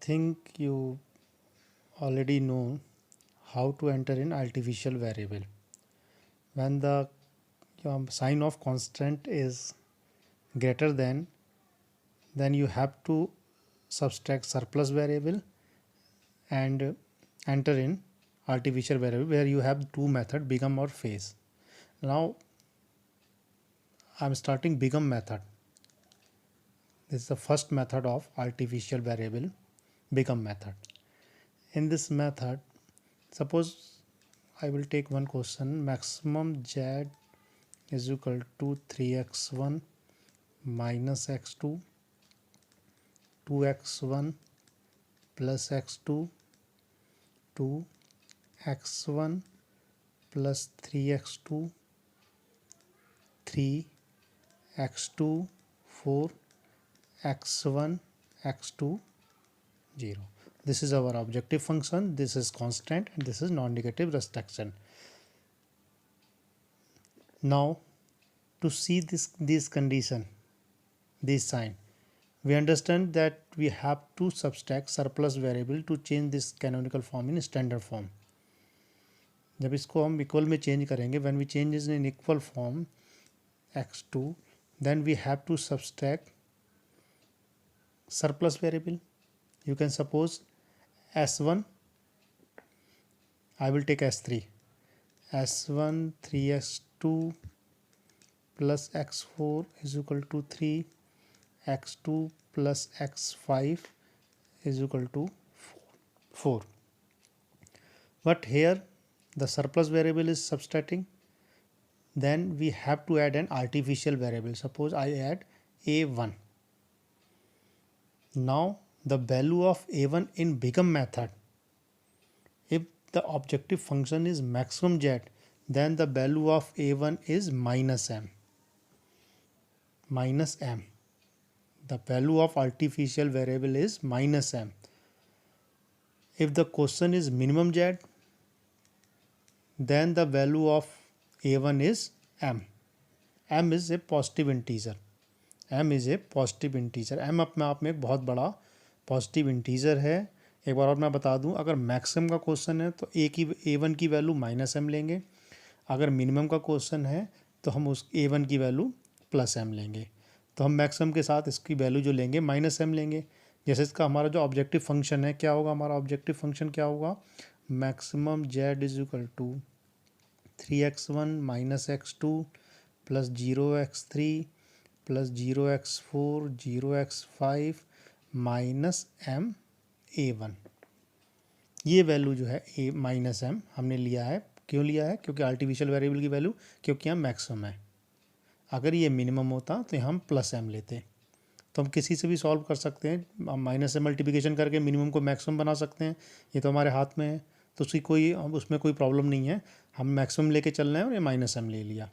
think you already know how to enter in artificial variable. When the sign of constant is greater than, then you have to subtract surplus variable and enter in artificial variable, where you have two method, begum or phase. Now I'm starting begum method. This is the first method of artificial variable, begum method. In this method, suppose I will take one question: maximum z is equal to 3x1 minus x2, 2x1 plus x2, 2x1 plus 3x2, 3x2, 4, x1, x2, 0. This is our objective function, this is constant, and this is non-negative restriction. Now to see this condition, this sign, we understand that we have to subtract surplus variable to change this canonical form in standard form. जब इसको हम equal में change करेंगे, when we change it in equal form x2, then we have to subtract surplus variable. You can suppose s1, I will take s3, s1 3x2 plus x4 is equal to 3, x2 plus x5 is equal to 4. But here the surplus variable is subtracting, then we have to add an artificial variable. Suppose I add a1. Now the value of a1 in begum method, if the objective function is maximum z, then the value of a1 is minus m. Minus m. The value of artificial variable is minus m. If the question is minimum z, then the value of a1 is m. m is a positive integer. m is a positive integer. m अपने आप में एक बहुत बड़ा positive integer है. एक बार और मैं बता दूं, अगर मैक्सिमम का क्वेश्चन है तो a1 की वैल्यू माइनस m लेंगे. अगर मिनिमम का क्वेश्चन है तो हम उस a1 की वैल्यू प्लस m लेंगे. तो हम मैक्सिमम के साथ इसकी वैल्यू जो लेंगे माइनस m लेंगे. जैसे इसका हमारा जो ऑब्जेक्टिव फंक्शन है, क्या होगा हमारा ऑब्जेक्टिव फंक्शन, क्या होगा, maximum z is equal to 3x1 minus x2 plus 0x3 plus 0x4 0x5 minus m a1. ये वैल्यू जो है a माइनस m हमने लिया है. क्यों लिया है? क्योंकि आर्टिफिशियल वेरिएबल की वैल्यू, क्योंकि यहाँ मैक्सिमम है. अगर ये मिनिमम होता तो हम प्लस m लेते. तो हम किसी से भी सॉल्व कर सकते हैं. हम माइनस से मल्टीप्लिकेशन करके मिनिमम को मैक्सिमम बना सकते हैं. ये तो हमारे हाथ में है, तो उसमें कोई प्रॉब्लम नहीं है. हम मैक्सिमम लेके चल रहे हैं और ये माइनस m ले लिया.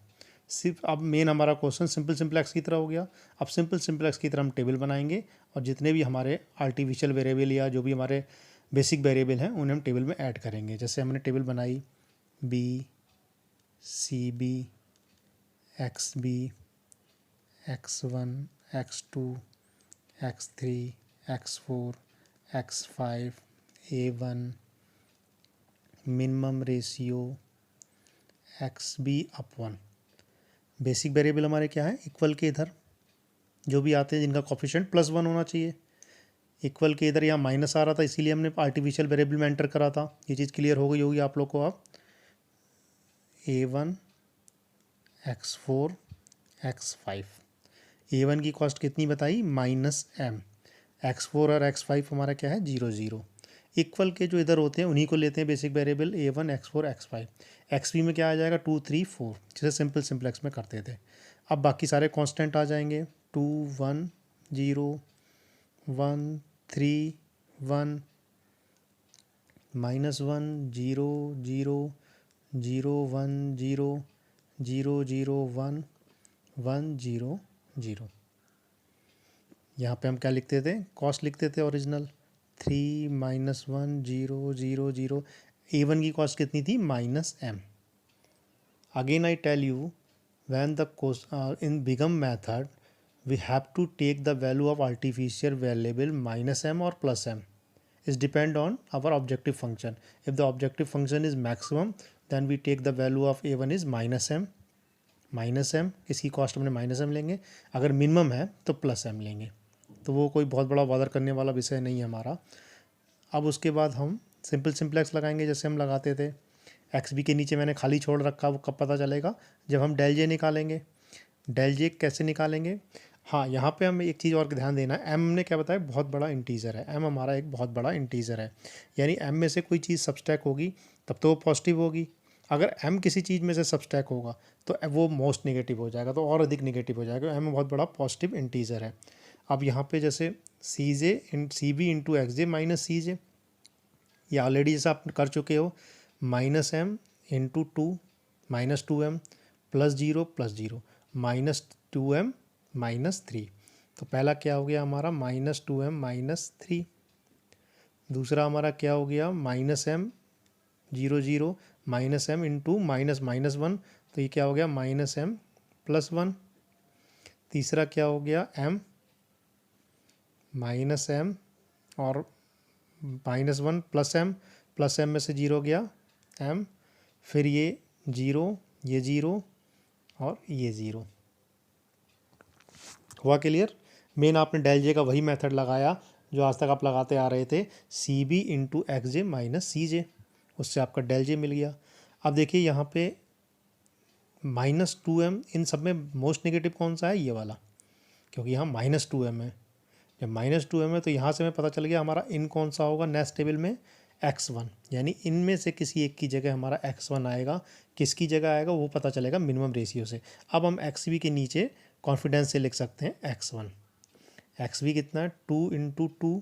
सिर्फ अब मेन हमारा क्वेश्चन सिंपल सिंप्लेक्स की तरह हो गया. अब सिंपल सिंप्लेक्स की तरह हम टेबल बनाएंगे और जितने भी हमारे आर्टिफिशियल वेरिएबल या जो भी हमारे बेसिक वेरिएबल हैं उन्हें हम टेबल में ऐड करेंगे. जैसे हमने टेबल बनाई B C B X B x1 x2 x3 x4 x5 a1 minimum ratio xb/1. Basic variable हमारे क्या है, इक्वल के इधर जो भी आते हैं जिनका कोफिशिएंट +1 होना चाहिए. इक्वल के इधर यहाँ माइनस आ रहा था, इसीलिए हमने आर्टिफिशियल वेरिएबल में एंटर करा था. ये चीज़ क्लियर हो गई होगी आप लोग को. आप a1 x4 x5, a1 की कॉस्ट कितनी बताई, माइनस m. x4 और x5 हमारा क्या है, 0 0. इक्वल के जो इधर होते हैं उन्हीं को लेते हैं basic variable a1 x4 x5. xb में क्या आ जाएगा, 2 3 4, जैसे सिंपल सिंप्लेक्स में करते थे. अब बाकी सारे कांस्टेंट आ जाएंगे. 2 1 0 1 3 1 -1 0 0 0 1 0 0 0 1 1 0 0. यहाँ पे हम क्या लिखते थे, कॉस्ट लिखते थे ओरिजिनल. 3 -1 0 0 0. a1 की कॉस्ट कितनी थी, minus m. Again I tell you, when the in big M method we have to take the value of artificial variable minus m और plus m. is depend on our objective function. If the objective function is maximum, then we take the value of a1 is minus M, इसकी cost हमने minus M लेंगे, अगर minimum है तो plus M लेंगे। तो वो कोई बहुत बड़ा बॉदर करने वाला विषय नहीं है हमारा। अब उसके बाद हम सिंपल सिंप्लेक्स लगाएंगे जैसे हम लगाते थे। एक्स बी के नीचे मैंने खाली छोड़ रखा, वो कब पता चलेगा, जब हम डेल जे निकालेंगे। डेल जे कैसे निकालेंगे, हाँ यहाँ पे हमें एक चीज़ और ध्यान देना है, एम ने क्या बताया, बहुत बड़ा इंटीजर है, एम हमारा एक बहुत बड़ा इंटीजर है, यानी एम में से कोई चीज़ सब्सट्रैक्ट होगी तब तो वो पॉजिटिव होगी। अगर एम किसी चीज़ में से सब्सट्रैक्ट होगा तो वो मोस्ट नेगेटिव हो जाएगा, तो और अधिक नेगेटिव हो जाएगा। एम बहुत बड़ा पॉजिटिव इंटीजर है। अब यहाँ पे जैसे C J C B into X J minus C J, ये ऑलरेडी जैसा आप कर चुके हो, minus M into two minus two M plus zero minus two M minus three. तो पहला क्या हो गया हमारा, minus two M minus three. दूसरा हमारा क्या हो गया, minus M zero minus M into minus minus one, तो ये क्या हो गया, माइनस एम प्लस वन। तीसरा क्या हो गया, एम माइनस एम और माइनस वन प्लस एम में से जीरो गया एम, फिर ये जीरो और ये ज़ीरो। हुआ क्लियर। मेन आपने डेल जे का वही मेथड लगाया जो आज तक आप लगाते आ रहे थे, सी B into X J minus C जे, उससे आपका डेल जे मिल गया। अब देखिए यहाँ पे माइनस टू एम, इन सब में मोस्ट नेगेटिव कौन सा है, ये वाला, क्योंकि यहाँ माइनस टू एम है। जब माइनस टू एम है तो यहाँ से हमें पता चल गया हमारा इन कौन सा होगा नेक्स्ट टेबल में, x1, यानी इनमें से किसी एक की जगह हमारा x1 आएगा। किसकी जगह आएगा वो पता चलेगा मिनिमम रेशियो से। अब हम xv के नीचे कॉन्फिडेंस से लिख सकते हैं x1। xv कितना है, two into two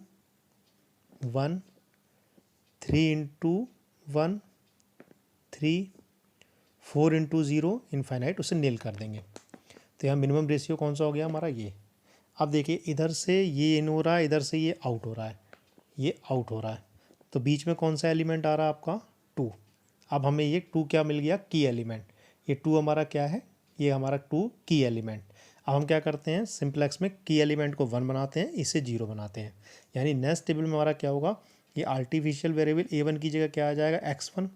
one, three into one three, four into zero infinite, उसे नील कर देंगे। तो यहाँ मिनिमम रेशियो कौन सा हो गया हमारा, ये। अब देखिए इधर से ये इन हो रहा है, इधर से ये आउट हो रहा है, ये आउट हो रहा है, तो बीच में कौन सा एलिमेंट आ रहा है आपका, टू। अब हमें ये टू क्या मिल गया, की एलिमेंट। ये टू हमारा क्या है, ये हमारा टू की एलिमेंट। अब हम क्या करते हैं, सिंपलेक्स में की एलिमेंट को वन बनाते हैं, इसे जीरो बनाते हैं, यानी नेक्स्ट टेबल में हमारा क्या होगा, ये आर्टिफिशियल वेरिएबल a1 की जगह क्या आ जाएगा, x1,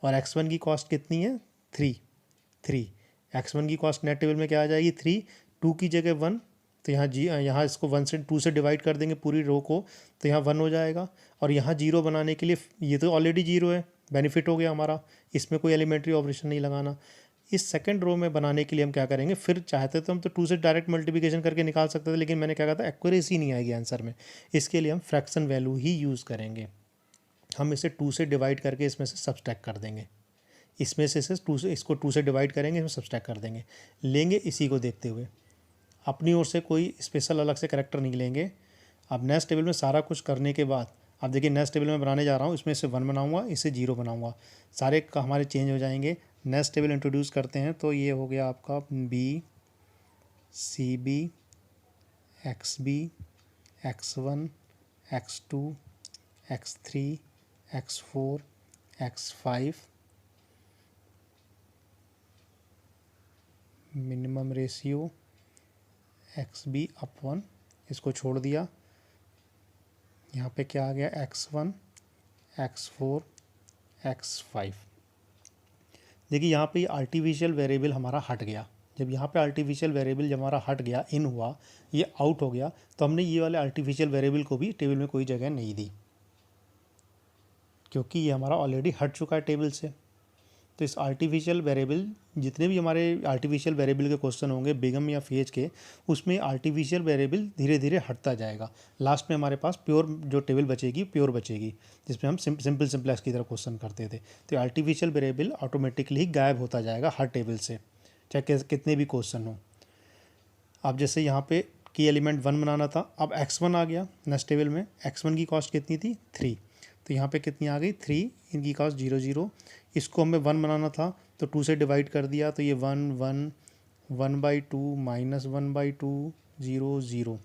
और x1 की कॉस्ट कितनी है, थ्री। x1 की कॉस्ट नेट टेबल में क्या आ जाएगी, थ्री। टू की जगह वन, तो यहाँ इसको वन से टू से डिवाइड कर देंगे पूरी रो को, तो यहाँ वन हो जाएगा। और यहाँ जीरो बनाने के लिए, ये तो ऑलरेडी जीरो है, बेनिफिट हो गया हमारा, इसमें कोई एलिमेंट्री ऑपरेशन नहीं लगाना। इस सेकंड रो में बनाने के लिए हम क्या करेंगे, फिर चाहते तो हम तो टू से डायरेक्ट मल्टीप्लिकेशन करके निकाल सकते थे, लेकिन मैंने क्या कहा था, एक्यूरेसी नहीं आएगी आंसर में, इसके लिए हम फ्रैक्शन वैल्यू ही यूज़ करेंगे। हम इसे टू से डिवाइड करके इसमें से सब्सट्रैक्ट कर देंगे, इसमें से टू से, इसको टू से डिवाइड करेंगे, इसमें सब्सट्रैक्ट कर देंगे, लेंगे इसी को देखते हुए, अपनी ओर से कोई स्पेशल अलग से कैरेक्टर नहीं लेंगे। अब नेक्स्ट टेबल में सारा कुछ करने के बाद, अब देखिए नेक्स्ट टेबल में बनाने जा रहा हूँ, इसमें से वन बनाऊंगा, इसे जीरो बनाऊंगा, सारे का हमारे चेंज हो जाएंगे। नेक्स्ट टेबल इंट्रोड्यूस करते हैं, तो ये हो गया आपका B C B X B x1 x2 x3 x4 x5, minimum ratio X B upon, इसको छोड़ दिया। यहाँ पे क्या आ गया, x1 x4 x5। देखिए यहाँ पे आर्टिफिशियल वेरिएबल हमारा हट गया। जब यहाँ पे आर्टिफिशियल वेरिएबल जब हमारा हट गया, इन हुआ, ये आउट हो गया, तो हमने ये वाले आर्टिफिशियल वेरिएबल को भी टेबल में कोई जगह नहीं दी, क्योंकि ये हमारा ऑलरेडी हट चुका है टेबल से। तो इस आर्टिफिशियल वेरिएबल, जितने भी हमारे आर्टिफिशियल वेरिएबल के क्वेश्चन होंगे बिगम या फेज के, उसमें आर्टिफिशियल वेरिएबल धीरे धीरे हटता जाएगा। लास्ट में हमारे पास प्योर जो टेबल बचेगी, प्योर बचेगी, जिसमें हम सिंपल सिंप्लेक्स की तरह क्वेश्चन करते थे। तो आर्टिफिशियल वेरिएबल ऑटोमेटिकली ही गायब होता जाएगा हर टेबल से, चाहे कितने भी क्वेश्चन हो। अब जैसे यहाँ पे की एलिमेंट वन बनाना था, अब x1 आ गया नेक्स्ट टेबल में, x1 की कॉस्ट कितनी थी, थ्री, तो यहाँ पे कितनी आ गई, थ्री, इनकी कॉस्ट जीरो। इसको हमें वन बनाना था, तो टू से डिवाइड कर दिया, तो ये one by two minus one by two zero.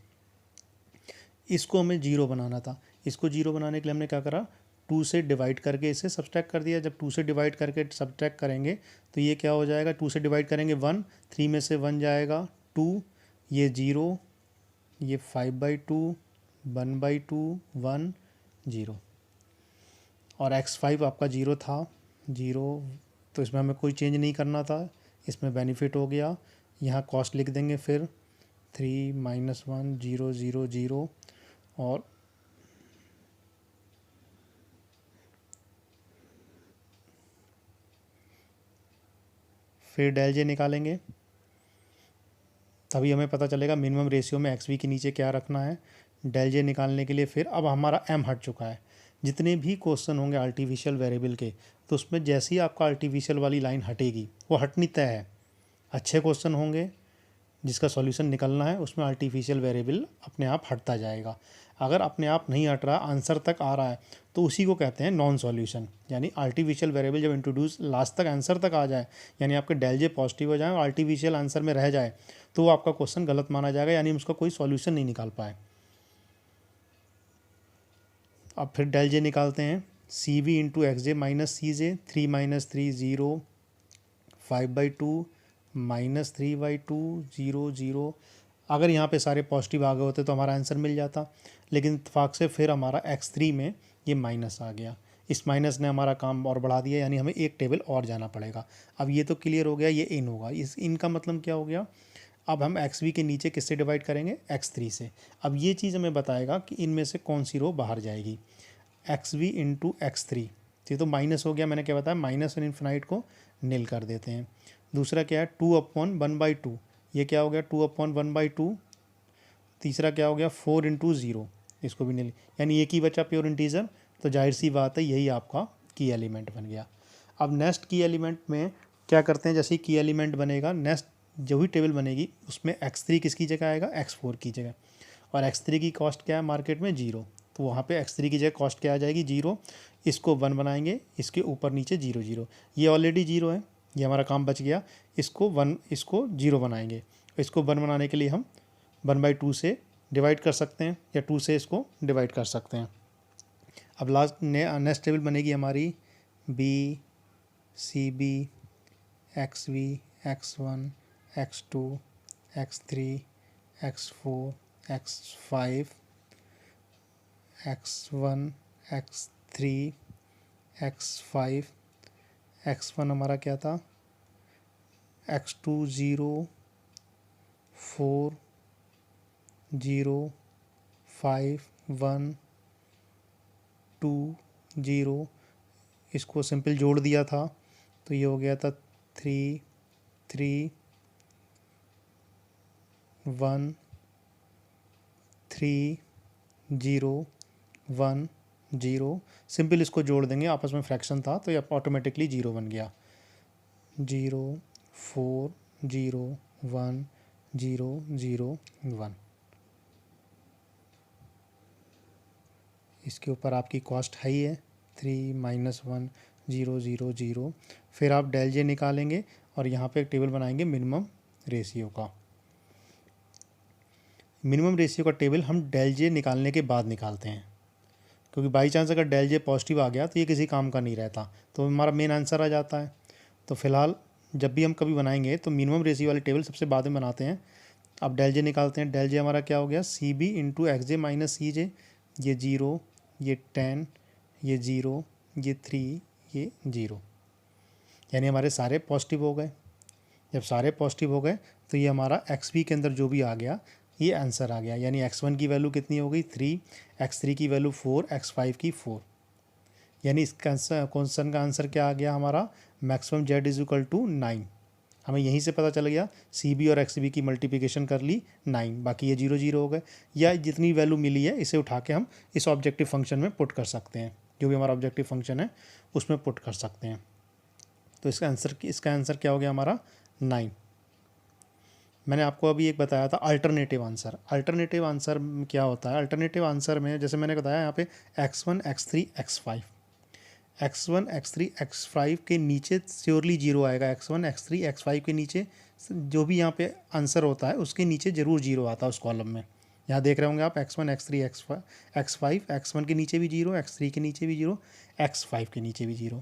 इसको हमें जीरो बनाना था, इसको जीरो बनाने के लिए हमने क्या करा, टू से डिवाइड करके इसे सब्सट्रैक्ट कर दिया। जब टू से डिवाइड करके सब्सट्रैक्ट करेंगे तो ये क्या हो जाएगा, टू से डिवाइड करेंगे वन, थ्री में से वन जाएगा टू, ये ज़ीरो, ये 5/2 1/2 1 0, और x5 आपका 0 था, 0, तो इसमें हमें कोई चेंज नहीं करना था, इसमें बेनिफिट हो गया। यहाँ कॉस्ट लिख देंगे फिर 3 - 1 0 0 0, और फिर डेल जे निकालेंगे, तभी हमें पता चलेगा मिनिमम रेशियो में एक्स वी के नीचे क्या रखना है। डेल जे निकालने के लिए फिर अब हमारा एम हट चुका है। जितने भी क्वेश्चन होंगे आर्टिफिशियल वेरिएबल के, तो उसमें जैसे ही आपका आर्टिफिशियल वाली लाइन हटेगी, वो हटनी तय है। अच्छे क्वेश्चन होंगे जिसका सॉल्यूशन निकलना है, उसमें आर्टिफिशियल वेरिएबल अपने आप हटता जाएगा। अगर अपने आप नहीं हट रहा, आंसर तक आ रहा है, तो उसी को कहते हैं नॉन सॉल्यूशन। यानी आर्टिफिशियल वेरिएबल जब इंट्रोड्यूस लास्ट तक आंसर तक आ जाए, यानी आपके डेल जे पॉजिटिव हो जाए और आर्टिफिशियल आंसर में रह जाए, तो वो आपका क्वेश्चन गलत माना जाएगा, यानी उसका कोई सॉल्यूशन नहीं निकाल पाए। अब फिर डेल जे निकालते हैं, C V into X J minus C J, 3 - 3 0, 5/2 -3/2 0 0। अगर यहाँ पे सारे पॉजिटिव आ गए होते तो हमारा आंसर मिल जाता, लेकिन इत्तेफाक से फिर हमारा x3 में ये माइनस आ गया। इस माइनस ने हमारा काम और बढ़ा दिया, यानी हमें एक टेबल और जाना पड़ेगा। अब ये तो क्लियर हो गया, ये इन होगा। इस इन का मतलब क्या हो गया, अब हम एक्स वी के नीचे किससे डिवाइड करेंगे, x3 से। अब ये चीज़ हमें बताएगा कि इनमें से कौन सी रो बाहर जाएगी। एक्स वी इंटू x3, ये तो माइनस हो गया, मैंने क्या बताया, माइनस और इन्फिनाइट को नील कर देते हैं। दूसरा क्या है, 2/1/2, ये क्या हो गया, 2/1/2। तीसरा क्या हो गया, 4 × 0, इसको भी नील, यानी एक ही बचा प्योर इंटीजर, तो जाहिर सी बात है यही आपका की एलिमेंट बन गया। अब नेक्स्ट की एलिमेंट में क्या करते हैं, जैसे की एलिमेंट बनेगा, नेक्स्ट जो भी टेबल बनेगी उसमें x3 किसकी जगह आएगा, x4 की जगह। और x3 की कॉस्ट क्या है मार्केट में, 0, तो वहाँ पे x3 की जगह कॉस्ट क्या आ जाएगी, 0। इसको 1 बनाएंगे, इसके ऊपर नीचे 0 0, ये ऑलरेडी 0 है, ये हमारा काम बच गया। इसको 1, इसको 0 बनाएंगे। इसको 1 बनाने के लिए हम 1/2 से डिवाइड कर सकते हैं, या 2 से इसको डिवाइड कर सकते हैं। अब लास्ट नेक्स्ट टेबल बनेगी हमारी B C B, X B, x1, x2, x3, x4, x5, x1, x3, x5, x1 हमारा क्या था, x2 0, 4 0, 5 1 2 0, इसको सिंपल जोड़ दिया था, तो ये हो गया था 3 3 1 3 0 1 0। सिंपल इसको जोड़ देंगे, आपस में फ्रैक्शन था तो ये ऑटोमेटिकली 0 बन गया। 0 4 0 1 0 0 1। इसके ऊपर आपकी कॉस्ट हाई है, 3 - 1 0 0 0। फिर आप डेल जे निकालेंगे और यहाँ पे एक टेबल बनाएंगे मिनिमम रेशियो का। मिनिमम रेशियो का टेबल हम डेल जे निकालने के बाद निकालते हैं, क्योंकि बाई चांस अगर डेल जे पॉजिटिव आ गया तो ये किसी काम का नहीं रहता, तो हमारा मेन आंसर आ जाता है। तो फिलहाल जब भी हम कभी बनाएंगे तो मिनिमम रेशियो वाली टेबल सबसे बाद में बनाते हैं। अब डेल जे निकालते हैं, डेल जे हमारा क्या हो गया, सी B into X J minus C J, ये 0, ये 10, ये 0, ये 3, ये 0, यानी हमारे सारे पॉजिटिव हो गए। जब सारे पॉजिटिव हो गए तो ये हमारा एक्स वी के अंदर जो भी आ गया ये आंसर आ गया, यानी x1 की वैल्यू कितनी हो गई, 3, x3 की वैल्यू 4, x5 की 4, यानी इसका क्वेश्चन का आंसर क्या आ गया हमारा, मैक्सिमम z = 9। हमें यहीं से पता चल गया, सी बी और एक्स बी की मल्टीप्लिकेशन कर ली 9, बाकी ये 0 0 हो गए, या जितनी वैल्यू मिली है इसे उठा के हम इस ऑब्जेक्टिव फंक्शन में पुट कर सकते हैं, जो भी हमारा ऑब्जेक्टिव फंक्शन है उसमें पुट कर सकते हैं। तो इसका आंसर क्या हो गया हमारा, 9। मैंने आपको अभी एक बताया था अल्टरनेटिव आंसर। अल्टरनेटिव आंसर क्या होता है, अल्टरनेटिव आंसर में जैसे मैंने बताया यहाँ पे x1 x3 x5, x1 x3 x5 के नीचे श्योरली 0 आएगा, x1 x3 x5 के नीचे जो भी यहाँ पे आंसर होता है उसके नीचे ज़रूर 0 आता है उस कॉलम में। यहाँ देख रहे होंगे आप x1 x3 x5, x1 के नीचे भी 0, x3 के नीचे भी 0, x5 के नीचे भी 0।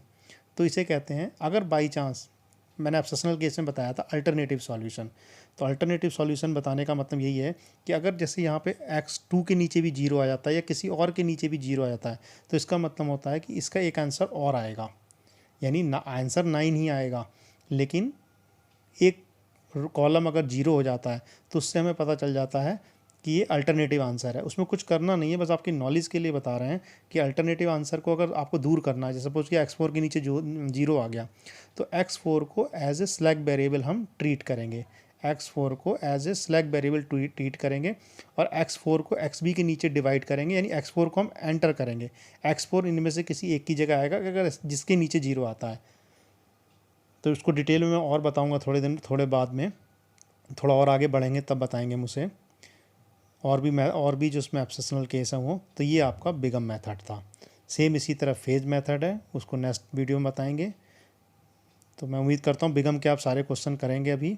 तो इसे कहते हैं, अगर बाई चांस मैंने एब्सेशनल केस में बताया था अल्टरनेटिव सॉल्यूशन। तो अल्टरनेटिव सॉल्यूशन बताने का मतलब यही है कि अगर जैसे यहाँ पे x2 के नीचे भी जीरो आ जाता है या किसी और के नीचे भी जीरो आ जाता है, तो इसका मतलब होता है कि इसका एक आंसर और आएगा, यानी आंसर 9 ही आएगा, लेकिन एक कॉलम अगर जीरो हो जाता है तो उससे हमें पता चल जाता है कि ये अल्टरनेटिव आंसर है। उसमें कुछ करना नहीं है, बस आपकी नॉलेज के लिए बता रहे हैं कि अल्टरनेटिव आंसर को अगर आपको दूर करना है, जैसे सपोज कि x4 के नीचे जो जीरो आ गया, तो x4 को एज ए स्लैक वेरिएबल हम ट्रीट करेंगे, x4 को as a slack variable treat करेंगे और x4 को xb के नीचे डिवाइड करेंगे, यानी x4 को हम एंटर करेंगे। x4 इनमें से किसी एक की जगह आएगा अगर जिसके नीचे जीरो आता है। तो इसको डिटेल में मैं और बताऊंगा थोड़े बाद में, थोड़ा और आगे बढ़ेंगे तब बताएंगे मुझे और भी जो उसमें एब्सेशनल केस है वो। तो ये आपका बिगम मेथड था। सेम इसी तरह फेज मेथड है, उसको नेक्स्ट वीडियो में बताएंगे। तो मैं उम्मीद करता हूँ बिगम के आप सारे क्वेश्चन करेंगे अभी।